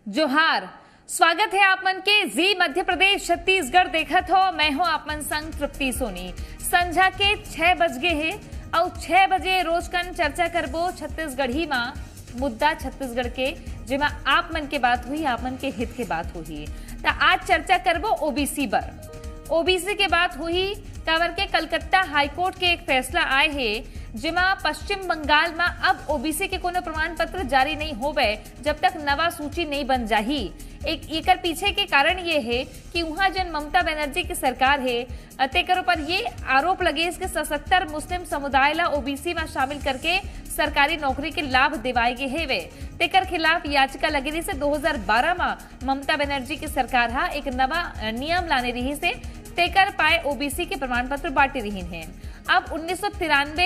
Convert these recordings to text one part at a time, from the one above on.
जोहार। स्वागत है आप मन के जी मध्य प्रदेश छत्तीसगढ़ देखत हो। मैं हूं आप मन संग तृप्ति सोनी। संझा के 6 बज गए है और 6 बजे रोज कन चर्चा करबो छत्तीसगढ़ी में मुद्दा छत्तीसगढ़ के जेमा आप मन के बात हुई, आप मन के हित के बात हुई। तो आज चर्चा करबो ओबीसी पर। ओबीसी के बात हुई कावर के कलकत्ता हाईकोर्ट के एक फैसला आए है जिमा पश्चिम बंगाल में अब ओबीसी के कोनो प्रमाण पत्र जारी नहीं होवे जब तक नवा सूची नहीं बन जाही। एक पीछे के कारण ये है कि वहां जन ममता बनर्जी की सरकार है तेकर पर ये आरोप लगे इसके 77 मुस्लिम समुदाय ला ओबीसी में शामिल करके सरकारी नौकरी के लाभ दिवाए गए है। वे तेकर खिलाफ याचिका लगी रही से 2012 में ममता बनर्जी की सरकार हा एक नवा नियम लाने रही से तेकर पाए ओबीसी के प्रमाण पत्र बांटे रही हैं। अब 1993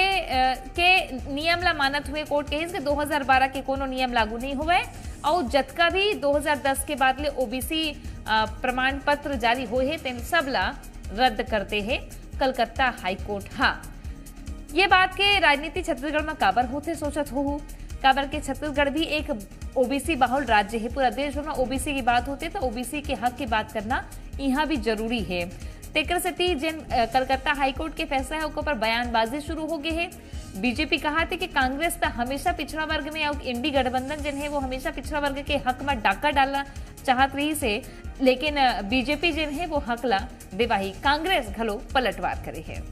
के नियम ला मानत हुए कोर्ट कही कि 2012 के कोनो नियम लागू नहीं हुए और जतका भी 2010 के बाद ले ओबीसी प्रमाण पत्र जारी हुए हैं तेन सब ला रद्द करते हैं कलकत्ता हाईकोर्ट। हाँ, ये बात के राजनीति छत्तीसगढ़ में काबर होते सोचत हो काबर के छत्तीसगढ़ भी एक ओबीसी बहुल राज्य है। पूरा देश भर में ओबीसी की बात होती है तो ओबीसी के हक की बात करना यहाँ भी जरूरी है। तेकर सेती जिन कलकत्ता हाईकोर्ट के फैसला है ऊपर बयानबाजी शुरू हो गई है। बीजेपी कहा था कि कांग्रेस तो हमेशा पिछड़ा वर्ग में और इंडी गठबंधन जिन है वो हमेशा पिछड़ा वर्ग के हक में डाका डालना चाहत रही से, लेकिन बीजेपी जिन है वो हक ला दिवाही कांग्रेस घलो पलटवार करे है।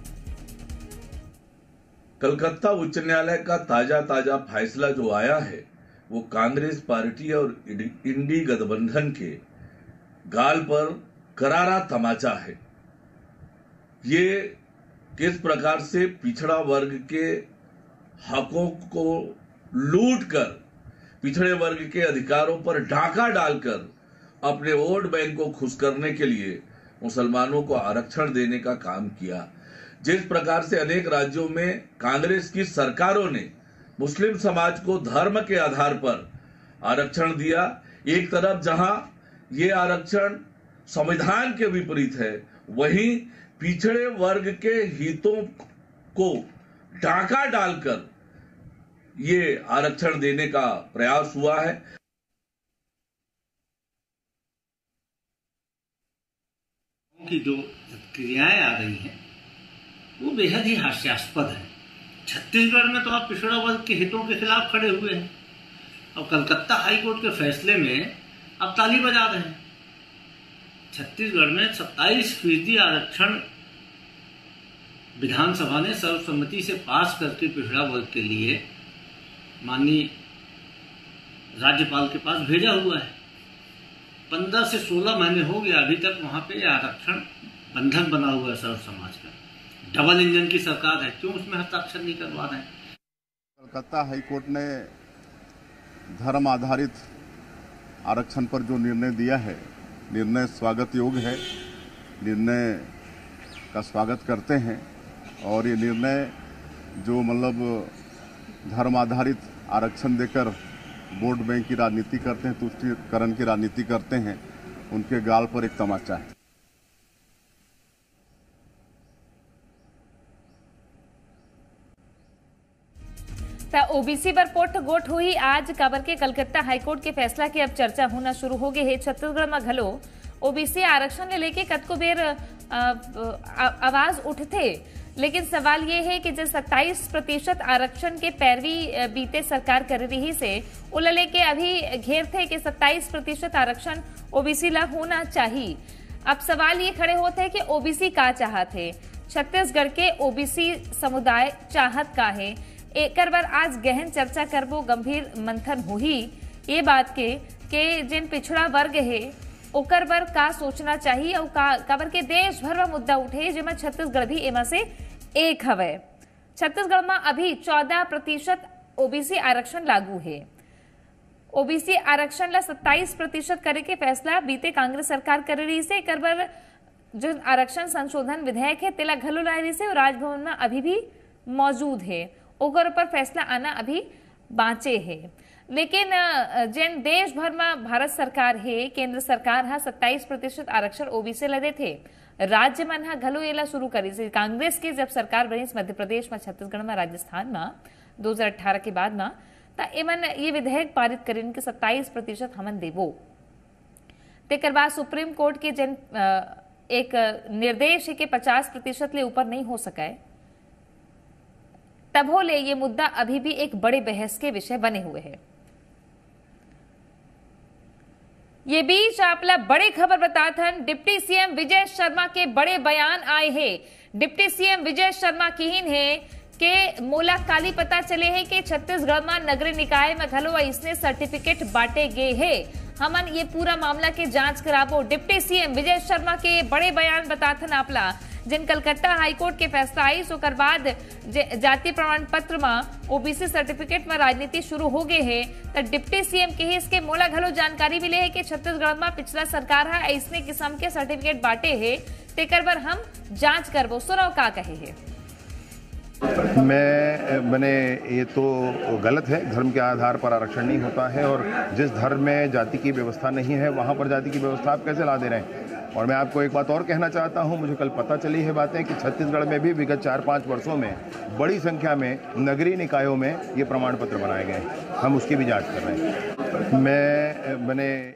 कलकत्ता उच्च न्यायालय का ताजा फैसला जो आया है वो कांग्रेस पार्टी और इंडी गठबंधन के गाल पर करारा तमाचा है। ये किस प्रकार से पिछड़ा वर्ग के हकों को लूटकर पिछड़े वर्ग के अधिकारों पर डाका डालकर अपने वोट बैंक को खुश करने के लिए मुसलमानों को आरक्षण देने का काम किया। जिस प्रकार से अनेक राज्यों में कांग्रेस की सरकारों ने मुस्लिम समाज को धर्म के आधार पर आरक्षण दिया, एक तरफ जहां ये आरक्षण संविधान के विपरीत है वहीं पिछड़े वर्ग के हितों को डाका डालकर ये आरक्षण देने का प्रयास हुआ है। की जो क्रियाएं आ रही हैं वो बेहद ही हास्यास्पद है। छत्तीसगढ़ में तो आप पिछड़ा वर्ग के हितों के खिलाफ खड़े हुए हैं और कलकत्ता हाईकोर्ट के फैसले में आप ताली बजा रहे हैं। छत्तीसगढ़ में 27% आरक्षण विधानसभा ने सर्वसम्मति से पास करके पिछड़ा वर्ग के लिए माननीय राज्यपाल के पास भेजा हुआ है। 15 से 16 महीने हो गए अभी तक वहां पे आरक्षण बंधन बना हुआ है सर्व समाज का। डबल इंजन की सरकार है, क्यों उसमें हस्ताक्षर नहीं करवा रहे हैं? कलकत्ता हाईकोर्ट ने धर्म आधारित आरक्षण पर जो निर्णय दिया है, निर्णय स्वागत योग्य है। निर्णय का स्वागत करते हैं और ये निर्णय जो मतलब धर्म आधारित आरक्षण देकर वोट बैंक की राजनीति करते हैं, तुष्टीकरण की राजनीति करते हैं, उनके गाल पर एक तमाचा है। ओबीसी पर पोट गोट हुई आज काबर के कलकत्ता हाईकोर्ट के फैसला की अब चर्चा होना शुरू हो गई है। छत्तीसगढ़ में घलो ओबीसी आरक्षण ले लेके कतको बेर आवाज उठते, लेकिन सवाल ये है कि जो 27% आरक्षण के पैरवी बीते सरकार कर रही से उला लेके अभी घेर थे कि 27% आरक्षण ओबीसी ला होना चाहिए। अब सवाल ये खड़े होते हैं कि ओबीसी का चाहत है, छत्तीसगढ़ के ओबीसी समुदाय चाहत का है। एक बार आज गहन चर्चा करबो, गंभीर मंथन हुई ये बात के जिन पिछड़ा वर्ग है ओकर बर का सोचना चाहिए और काबर के देश भर में मुद्दा उठे जिसमें छत्तीसगढ़ भी एमा से एक हवे। छत्तीसगढ़ में अभी 14% ओबीसी आरक्षण लागू है। ओबीसी आरक्षण ला 27% करे के फैसला बीते कांग्रेस सरकार कर रही से एक बार जो आरक्षण संशोधन विधेयक है तेला घलो ला रही से और राजभवन में अभी भी मौजूद है। ओकर पर फैसला आना अभी बाँचे है। लेकिन जिन देश भर में भारत सरकार है, केंद्र सरकार हा 27% आरक्षण ओबीसी ला देथे, राज्य मन हा घलो एला शुरू करी से। कांग्रेस की जब सरकार बनी मध्य प्रदेश में, छत्तीसगढ़ में, राजस्थान में 2018 के बाद में ता एमन ये विधेयक पारित करें कि 27% हमन देवो तेकर बाद सुप्रीम कोर्ट के जन एक निर्देश है कि 50% ले ऊपर नहीं हो सका है, तब हो ले ये मुद्दा अभी भी एक बड़े बहस के विषय बने हुए हैं। ये बीच आपला बड़ी खबर बताथन, डिप्टी सीएम विजय शर्मा के बड़े बयान आए हैं। डिप्टी सीएम विजय शर्मा किहिन है के मोला काली पता चले है कि छत्तीसगढ़ में नगरीय निकाय में घलो इसने सर्टिफिकेट बांटे गए हैं। हमन ये पूरा मामला के जांच कराबो। डिप्टी सीएम विजय शर्मा के बड़े बयान बताथन आपला, जिन कलकत्ता हाईकोर्ट के फैसला आई सोकर बाद जाति प्रमाण पत्र में ओबीसी सर्टिफिकेट में राजनीति शुरू हो गए है। तो डिप्टी सीएम के ही इसके मोला घलो जानकारी मिले है कि छत्तीसगढ़ में पिछला सरकार है ऐसने किस्म के सर्टिफिकेट बांटे है, तेकर बर हम जांच करबो। सुनो का कहे है। मैंने ये तो गलत है, धर्म के आधार पर आरक्षण नहीं होता है, और जिस धर्म में जाति की व्यवस्था नहीं है वहाँ पर जाति की व्यवस्था आप कैसे ला दे रहे हैं। और मैं आपको एक बात और कहना चाहता हूँ, मुझे कल पता चली है बातें कि छत्तीसगढ़ में भी विगत 4-5 वर्षों में बड़ी संख्या में नगरीय निकायों में ये प्रमाण पत्र बनाए गए। हम उसकी भी जाँच कर रहे हैं। मैंने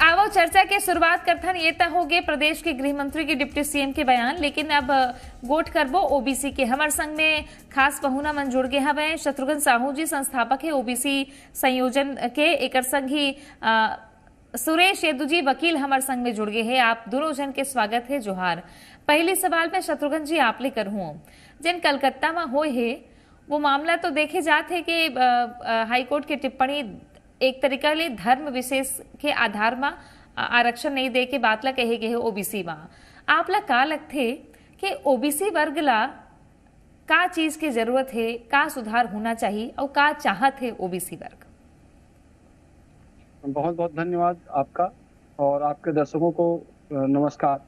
आवो चर्चा के शुरुआत करथन ये तो हो गए प्रदेश के गृह मंत्री के डिप्टी सीएम के बयान, लेकिन अब गोट करबो ओबीसी के। हमारे संग में खास पहुना मन जुड़ गए हवे शत्रुघ्न साहू जी, संस्थापक है ओबीसी संयोजन के। एकर संग ही सुरेश येदू जी वकील हमारे संग में जुड़ गए हैं। आप दोनों जन के स्वागत है, जोहार। पहले सवाल में शत्रुघ्न जी आप ले करहूं, जिन कलकत्ता में होए है वो मामला तो देखे जाते है कि हाईकोर्ट की टिप्पणी एक तरीका ले धर्म विशेष के आधार में आरक्षण नहीं दे के बात ला कहे गए ओबीसी में। आप ला का लगथे कि ओबीसी वर्ग ला का चीज की जरूरत है, का सुधार होना चाहिए और का चाहत है ओबीसी वर्ग? बहुत बहुत धन्यवाद आपका और आपके दर्शकों को नमस्कार।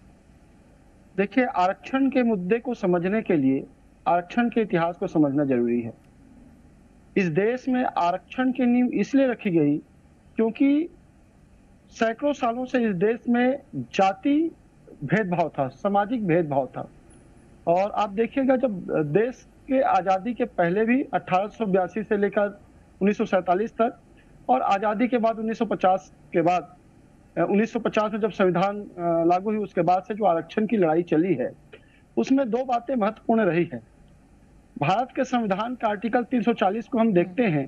देखिए, आरक्षण के मुद्दे को समझने के लिए आरक्षण के इतिहास को समझना जरूरी है। इस देश में आरक्षण की नींव इसलिए रखी गई क्योंकि सैकड़ों सालों से इस देश में जाति भेदभाव था, सामाजिक भेदभाव था। और आप देखिएगा, जब देश के आज़ादी के पहले भी 1882 से लेकर 1947 तक और आज़ादी के बाद 1950 के बाद 1950 में जब संविधान लागू हुई उसके बाद से जो आरक्षण की लड़ाई चली है उसमें दो बातें महत्वपूर्ण रही है। भारत के संविधान का आर्टिकल 340 को हम देखते हैं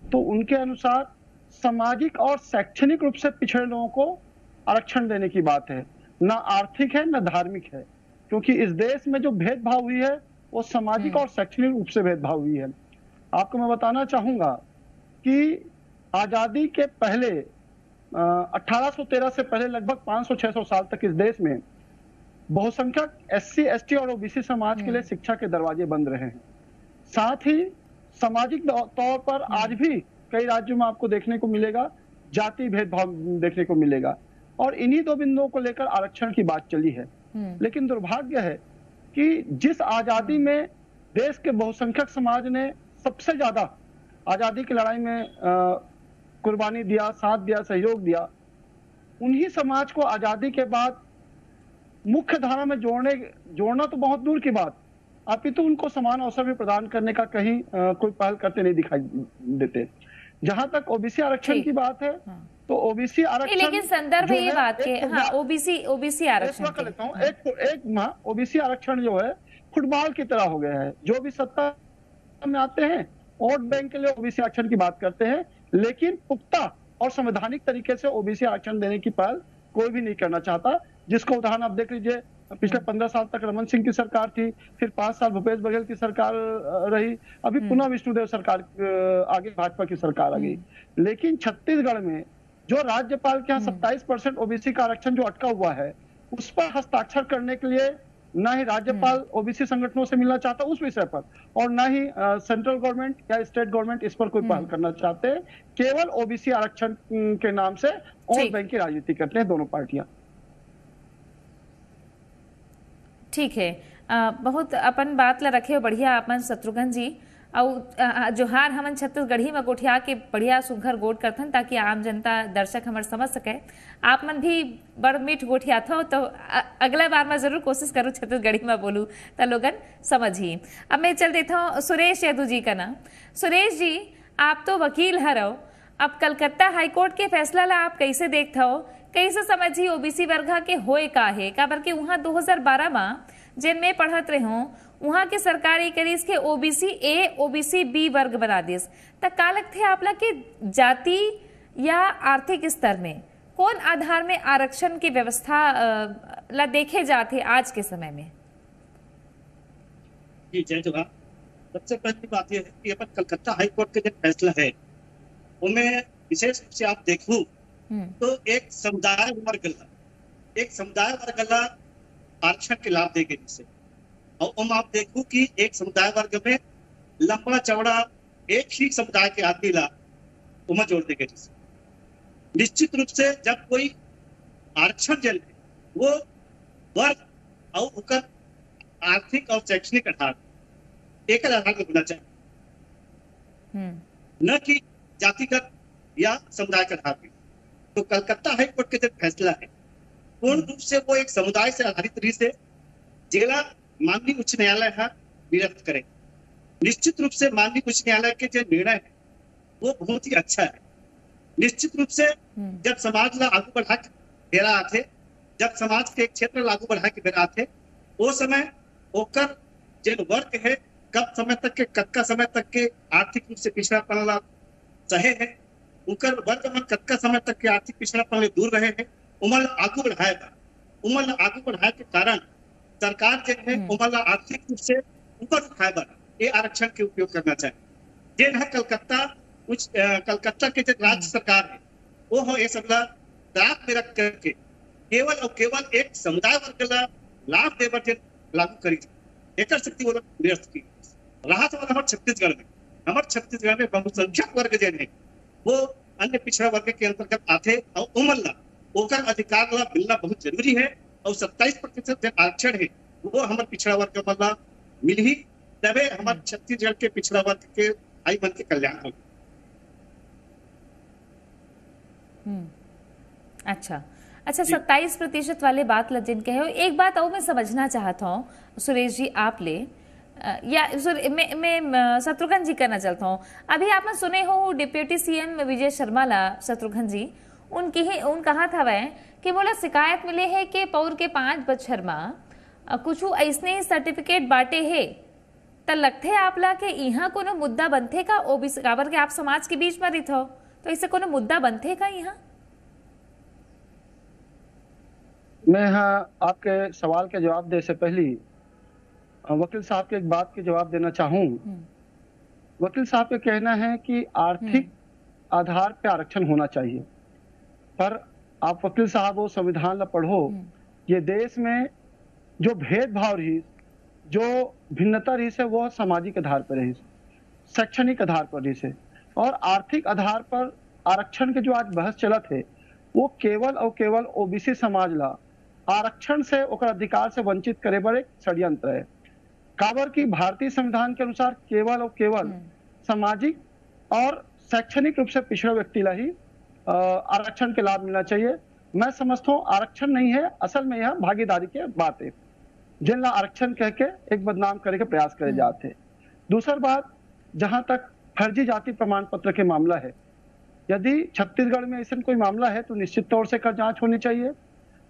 तो उनके अनुसार सामाजिक और शैक्षणिक रूप से पिछड़े लोगों को आरक्षण देने की बात है, ना आर्थिक है ना धार्मिक है, क्योंकि इस देश में जो भेदभाव हुई है वो सामाजिक और शैक्षणिक रूप से भेदभाव हुई है। आपको मैं बताना चाहूंगा कि आजादी के पहले 1813 से पहले लगभग 500-600 साल तक इस देश में बहुसंख्यक SC, ST और OBC समाज के लिए शिक्षा के दरवाजे बंद रहे हैं। साथ ही सामाजिक तौर पर आज भी कई राज्यों में आपको देखने को मिलेगा जाति भेदभाव देखने को मिलेगा, और इन्हीं दो बिंदुओं को लेकर आरक्षण की बात चली है। लेकिन दुर्भाग्य है कि जिस आजादी में देश के बहुसंख्यक समाज ने सबसे ज्यादा आजादी की लड़ाई में कुर्बानी दिया, साथ दिया, सहयोग दिया, उन्हीं समाज को आजादी के बाद मुख्य धारा में जोड़ना तो बहुत दूर की बात, अपितु उनको समान अवसर भी प्रदान करने का कहीं कोई पहल करते नहीं दिखाई देते। जहां तक ओबीसी आरक्षण की बात है तो ओबीसी आरक्षण, लेकिन संदर्भ ये बात के ओबीसी आरक्षण लेता हूँ, एक ओबीसी आरक्षण जो है फुटबॉल की तरह हो गया है। जो भी सत्ता में आते हैं वोट बैंक के लिए ओबीसी आरक्षण की बात करते हैं, लेकिन पुख्ता और संवैधानिक तरीके से ओबीसी आरक्षण देने की पहल कोई भी नहीं करना चाहता। जिसको उदाहरण आप देख लीजिए, पिछले 15 साल तक रमन सिंह की सरकार थी, फिर 5 साल भूपेश बघेल की सरकार रही, अभी पुनः विष्णुदेव सरकार आगे भाजपा की सरकार आ गई। लेकिन छत्तीसगढ़ में जो राज्यपाल के यहाँ 27% ओबीसी का आरक्षण जो अटका हुआ है, उस पर हस्ताक्षर करने के लिए ना ही राज्यपाल ओबीसी संगठनों से मिलना चाहता उस विषय पर, और ना ही सेंट्रल गवर्नमेंट या स्टेट गवर्नमेंट इस पर कोई पहल करना चाहते। केवल ओबीसी आरक्षण के नाम से वोट बैंक की राजनीति करते हैं दोनों पार्टियां। ठीक है, बहुत अपन बात ला रखे हो बढ़िया अपन शत्रुघ्न जी, और जोहार हमन छत्तीसगढ़ी में गोठिया के बढ़िया सुघर गोट करथन ताकि आम जनता दर्शक हमर समझ सके। आप मन भी बड़ मीठ गोठिया थो, तो अगला बार मैं जरूर कोशिश करूँ छत्तीसगढ़ी में बोलूँ तो लोगन समझ ही। अब मैं चल देता हूँ सुरेश यादव जी का नाम। सुरेश जी, आप तो वकील हरो, अब कलकत्ता हाईकोर्ट के फैसला ला आप कैसे देखते हो, कैसे समझी ओबीसी वर्ग के होए का है? का बर के वहाँ 2012 में जिन में पढ़त रहे हो वहाँ के सरकारी करीस के ओबीसी ए ओबीसी बी वर्ग बना दिस, तक का लगते आपला के जाति या आर्थिक स्तर में कौन आधार में आरक्षण की व्यवस्था ला देखे जाते आज के समय में? जी जय जवाहर। सबसे पहली बात यह है कि अपन कलकत्ता हाईकोर्ट के जो फैसला है उनमें विशेष रूप से आप देखूं तो एक समुदाय वर्ग आरक्षण के लाभ देंगे जिससे, और हम आप देखो कि एक समुदाय वर्ग में लंबा चौड़ा एक ही समुदाय के आदमी ला उम्र जोड़ देंगे जिससे। निश्चित रूप से जब कोई आरक्षण जल है वो वर्ग और उनका आर्थिक और शैक्षणिक आधार एक आधार पर होना चाहिए, न कि जातिगत या समुदाय के आधार पर। तो कलकत्ता हाईकोर्ट के जो फैसला है पूर्ण रूप से वो एक समुदाय से आधारित रीति से जिला माननीय उच्च न्यायालय निरस्त करे। निश्चित रूप से माननीय उच्च न्यायालय के जो निर्णय है वो बहुत ही अच्छा है। निश्चित रूप से जब समाज ला आगू बढ़ा के बेरा आते, जब समाज के एक क्षेत्र लागू बढ़ा के बेरा आते, वो समय ओकर जो वर्ग है कब समय तक के कत्का समय तक के आर्थिक रूप से पिछड़ापन ला सहे है, उनकर वर्ग में कत्का समय तक के आर्थिक पिछड़ापन दूर रहे हैं, उम्र आगू बढ़ाएगा। उम्र आगू बढ़ाए के कारण सरकार जो है उम्र आर्थिक रूप से ऊपर उठाएगा, ये आरक्षण के उपयोग करना चाहिए। जे है कलकत्ता के जो राज्य सरकार है वो हो ये सब दाब में रख करके केवल और केवल एक समुदाय वर्ग ला लाभ देवर लागू करी एक शक्ति वो निरस्त की रहा था। हमारे छत्तीसगढ़ में बहुसंख्यक वर्ग जो है वो अन्य पिछड़ा वर्ग के अंतर्गत आते और उम्र ला ओकर अधिकार ला मिलना बहुत जरूरी है, और 27% जो आरक्षण है वो हमारे पिछड़ा वर्ग वाला मिल ही तबे हमारे छत्तीसगढ़ के पिछड़ा वर्ग के आई मन के कल्याण होगा। अच्छा 27% वाले बात लजिन कहे हो। एक बात और मैं समझना चाहता हूँ सुरेश जी आप ले, या मैं शत्रुघ्न जी करना चाहता हूँ। अभी आपने सुने हो डिप्टी सीएम विजय शर्मा ला शत्रुघ्न जी उन कहा था वह कि बोला शिकायत मिले है कि पौर के 5 बछर में कुछ ऐसने ही सर्टिफिकेट बांटे है, तो लगते है आप ला के यहाँ कोनो मुद्दा बनते का ओबीसी काबर के आप समाज के बीच में रहित हो, तो इससे कोनो मुद्दा बनते का यहाँ? मैं यहाँ आपके सवाल के जवाब दे से पहले वकील साहब के एक बात के जवाब देना चाहूँ। वकील साहब का कहना है कि आर्थिक आधार पे आरक्षण होना चाहिए, पर आप वकील साहब वो संविधान ला पढ़ो, ये देश में जो भेदभाव रही, जो भिन्नता रही है वो सामाजिक आधार पर रही, शैक्षणिक आधार पर रही है, और आर्थिक आधार पर आरक्षण के जो आज बहस चलत है वो केवल और केवल ओबीसी समाज ला आरक्षण से ओकर अधिकार से वंचित करे बर एक षड्यंत्र है। काबर की भारतीय संविधान के अनुसार केवल और केवल सामाजिक और शैक्षणिक रूप से पिछड़ा व्यक्ति ला ही आरक्षण के लाभ मिलना चाहिए। मैं समझता हूँ आरक्षण नहीं है, असल में यह भागीदारी के बात है जिन ला आरक्षण कह के एक बदनाम करे के प्रयास करे जाते। दूसरी बात, जहां तक फर्जी जाति प्रमाण पत्र के मामला है, यदि छत्तीसगढ़ में ऐसा कोई मामला है तो निश्चित तौर से का जांच होनी चाहिए,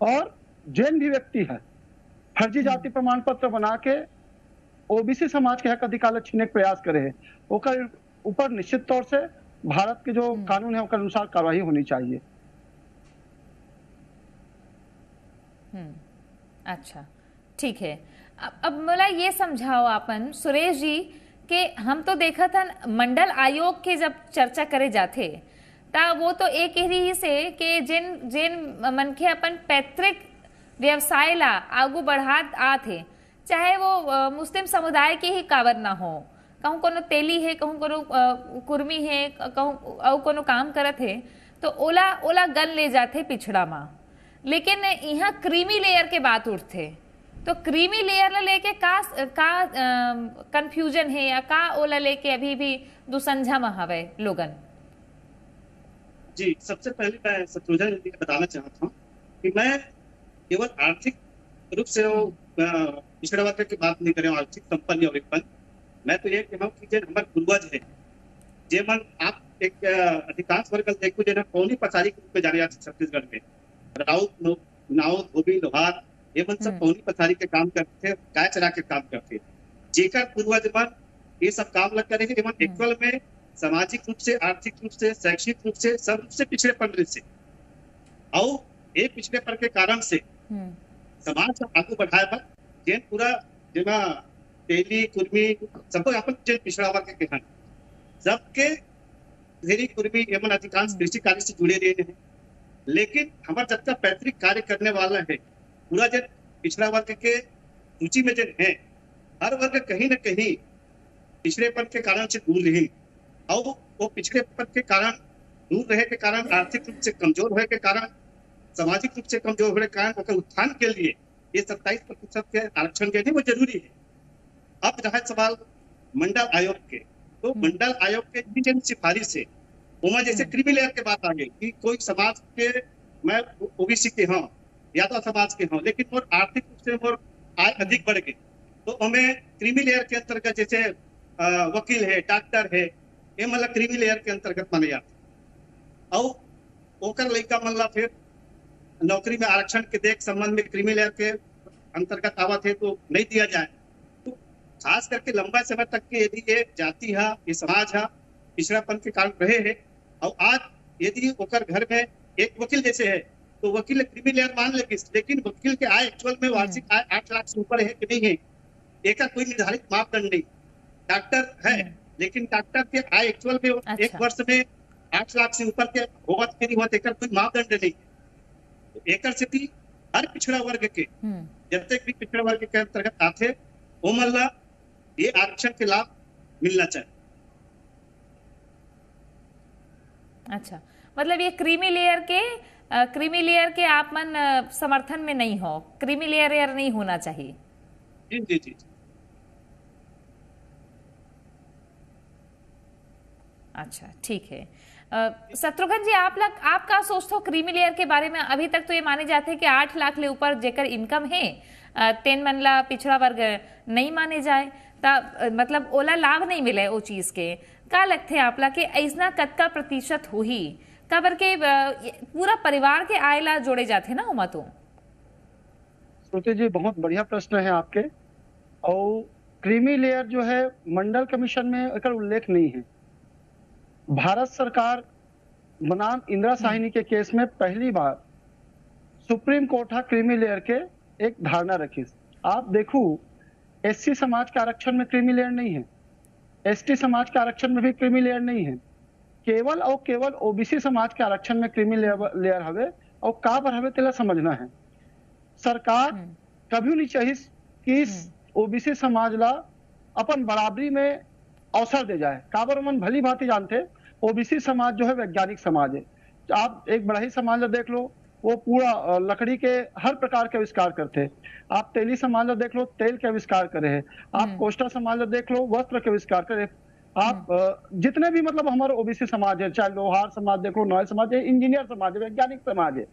और जिन भी व्यक्ति है फर्जी जाति प्रमाण पत्र बना के ओबीसी समाज के हक अधिकार छीने के प्रयास करे है, ओकर ऊपर निश्चित तौर से भारत के जो कानून है उसके अनुसार कार्रवाई होनी चाहिए। अच्छा ठीक है। अब मला ये समझाओ आपन सुरेश जी कि हम तो देखा था मंडल आयोग के जब चर्चा करे जाते ता वो तो एक ही से कि जिन मनखे अपन पैतृक व्यवसाय ला आगू बढ़ात आथे, चाहे वो मुस्लिम समुदाय के ही काबर ना हो, कहूँ कोनो तेली है, कहूँ कोनो कुर्मी है, कहूँ और कोनो काम करत है, तो ओला ओला गन ले जाते पिछड़ा मा। लेकिन यहाँ क्रीमी लेयर के बात उठते, तो क्रीमी लेयर ला लेके का कंफ्यूजन है या का ओला लेके अभी भी दुसंझा में हवे लोगन। जी, सबसे पहले मैं शत्रुघ्न जी को बताना चाहता हूँ कि मैं केवल आर्थिक रूप से पिछड़ा वर्ग की बात नहीं करें, आर्थिक संपन्न और विपन्न। मैं तो ये कहूँ कि जो हमारे पूर्वज है, जे मन आप एक अधिकांश वर्ग देखो जो पौनी पसारी के रूप में जाने जाते छत्तीसगढ़ में, राउत, नाव, धोबी, लोहार, ये मन सब पौनी पसारी के काम करते थे, गाय चरा के काम करते थे। जेकर पूर्वज मन ये सब काम लग करे कि मन एक्चुअल में सामाजिक रूप से, आर्थिक रूप से, शैक्षिक रूप से, सब रूप से पिछड़ेपन से, और ये पिछड़ेपन के कारण से समाज को आगे बढ़ाए पर जेन पूरा जेमा तेली कुर्मी सबको अपन जे पिछड़ा वर्ग के हैं, सबके तेली कुर्मी एवं अधिकांश कृषि कार्य से जुड़े रहे हैं। लेकिन हमारा जब तक पैतृक कार्य करने वाला है, पूरा जन पिछड़ा वर्ग के सूची में जो है, हर वर्ग कहीं न कहीं पिछड़ेपन के कारण से दूर रही, और वो पिछड़ेपन के कारण दूर रहे के कारण, आर्थिक रूप से कमजोर होने के कारण, सामाजिक रूप से कमजोर होने के कारण उत्थान के लिए ये 27% के आरक्षण के लिए वो जरूरी है। अब रहा सवाल मंडल आयोग के, तो मंडल आयोग के जिन सिफारिश है उमा जैसे क्रीमी लेयर के बात आ गई कि कोई समाज के, मैं ओबीसी के हूँ, यादव समाज के हूँ, लेकिन और आर्थिक रूप से और आय अधिक बढ़ गई, तो हमें क्रीमी लेयर के अंतर्गत जैसे वकील है, डॉक्टर है, ये मतलब क्रीमी लेयर के अंतर्गत माने जाते। और ओकर लड़का मतलब फिर नौकरी में आरक्षण के देख संबंध में क्रीमी लेयर के अंतर्गत आवत है तो नहीं दिया जाए। तो खास करके लंबा समय तक के यदि ये जाति है, ये समाज है, पिछड़ापन के कारण रहे हैं, और आज यदि ओकर घर में एक वकील जैसे है तो वकील क्रीमी लेयर मान लेकिन वकील के आय एक्चुअल में वार्षिक आय 8 लाख से ऊपर है कि नहीं है, एक कोई निर्धारित मापदंड नहीं। डॉक्टर है लेकिन डॉक्टर के आय एक्चुअल में एक वर्ष में 8 लाख से ऊपर के होवत के नहीं होत, एक कोई मापदंड नहीं। एक से भी हर पिछड़ा वर्ग के जब तक भी पिछड़ा वर्ग के अंतर्गत आते वो मल्ला ये आरक्षण के लाभ मिलना चाहिए। अच्छा, मतलब ये क्रीमी लेयर के आप मन समर्थन में नहीं हो, क्रीमी लेयर नहीं होना चाहिए। जी जी जी। अच्छा, ठीक है। शत्रुघ्न जी, आप क्या सोचते हो क्रीमी लेयर के बारे में? अभी तक तो ये माने जाते हैं कि 8 लाख ले ऊपर जेकर इनकम है तेन मनला पिछड़ा वर्ग नहीं माने जाए, मतलब ओला लाभ नहीं मिले वो चीज के। का लगते है आपला कि ऐसा कतका प्रतिशत हो ही काबर के पूरा परिवार के आय ला जोड़े जाते ना उमा? तो श्रुति जी, बहुत बढ़िया प्रश्न है आपके। और क्रीमी लेयर जो है मंडल कमीशन में एक उल्लेख नहीं है। भारत सरकार बनाम इंदिरा साहिनी के केस में पहली बार सुप्रीम कोर्ट हा क्रीमी लेयर के एक धारणा रखी। आप देखो, एससी समाज के आरक्षण में क्रीमी लेयर नहीं है, एसटी समाज के आरक्षण में भी क्रीमी लेयर नहीं है, केवल और केवल ओबीसी समाज के आरक्षण में क्रीमी लेयर हवे। और का पर हवे तेला समझना है, सरकार कभी नहीं चाहिए कि ओबीसी समाज ला अपन बराबरी में अवसर दे जाए। काबर मन भली भांति जानते ओबीसी समाज जो है वैज्ञानिक समाज है। आप एक बड़ा ही समाज देख लो, वो पूरा लकड़ी के हर प्रकार के आविष्कार करते हैं। आप तेली समाज देख लो, तेल के आविष्कार करे हैं। आप कोष्टा समाज देख लो, वस्त्र के आविष्कार करे। आप जितने भी मतलब हमारे ओबीसी समाज है, चाहे लोहार समाज देख लो, नाई समाज है, इंजीनियर समाज है, वैज्ञानिक समाज है।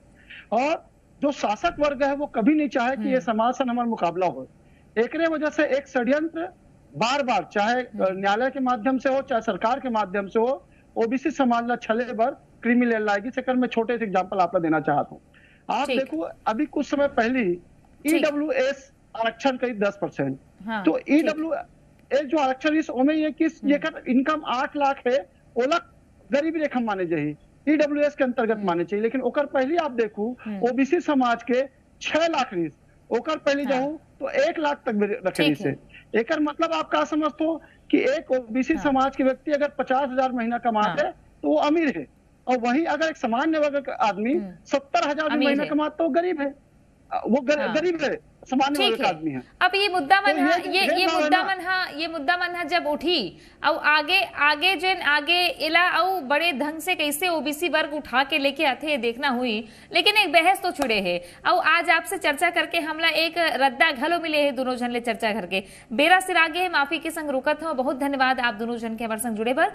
और जो शासक वर्ग है वो कभी नहीं चाहे कि ये समाज से हमारा मुकाबला हो। एक वजह से एक षड्यंत्र बार बार, चाहे न्यायालय के माध्यम से हो, चाहे सरकार के माध्यम से हो, ओबीसी समाज ला छले बर क्रीमी लेयर लाएगी। चक्कर में छोटे से एग्जाम्पल आपको देना चाहता हूँ। आप देखो, अभी कुछ समय पहले ईडब्ल्यूएस आरक्षण करीब 10%। तो ईडब्ल्यूएस जो आरक्षण इस ओमे ये कि इनकम 8 लाख है, ओला गरीबी रेखा माने चाहिए, ईडब्ल्यूएस के अंतर्गत माने चाहिए। लेकिन ओकर पहले आप देखो, ओबीसी समाज के 6 लाख रही, ओकर पहले जाऊं तो 1 लाख तक रखे से। एक मतलब आप क्या समझते हो कि एक ओबीसी समाज के व्यक्ति अगर 50,000 महीना कमाते हैं तो वो अमीर है, और वहीं अगर एक सामान्य वर्ग का आदमी 70,000 महीना कमाता तो गरीब है। वो हाँ। गरीब है, सामान्य वर्ग ठीक का है। आदमी है। अब ये मुद्दा मन तो हा, ये ये भेदभाव है मुद्दा ना। मन हा, ये मुद्दा मन हा जब उठी और आगे आगे जेन आगे इला और बड़े ढंग से कैसे ओबीसी वर्ग उठा के लेके आते हैं देखना हुई, लेकिन एक बहस तो छुड़े है और आज आपसे चर्चा करके हमला एक रद्दा घलो मिले है दोनों जन ले चर्चा करके। बेरा सिर आगे है माफी के संग रुकत हो। बहुत धन्यवाद आप दोनों जन के हमारे संग जुड़े पर।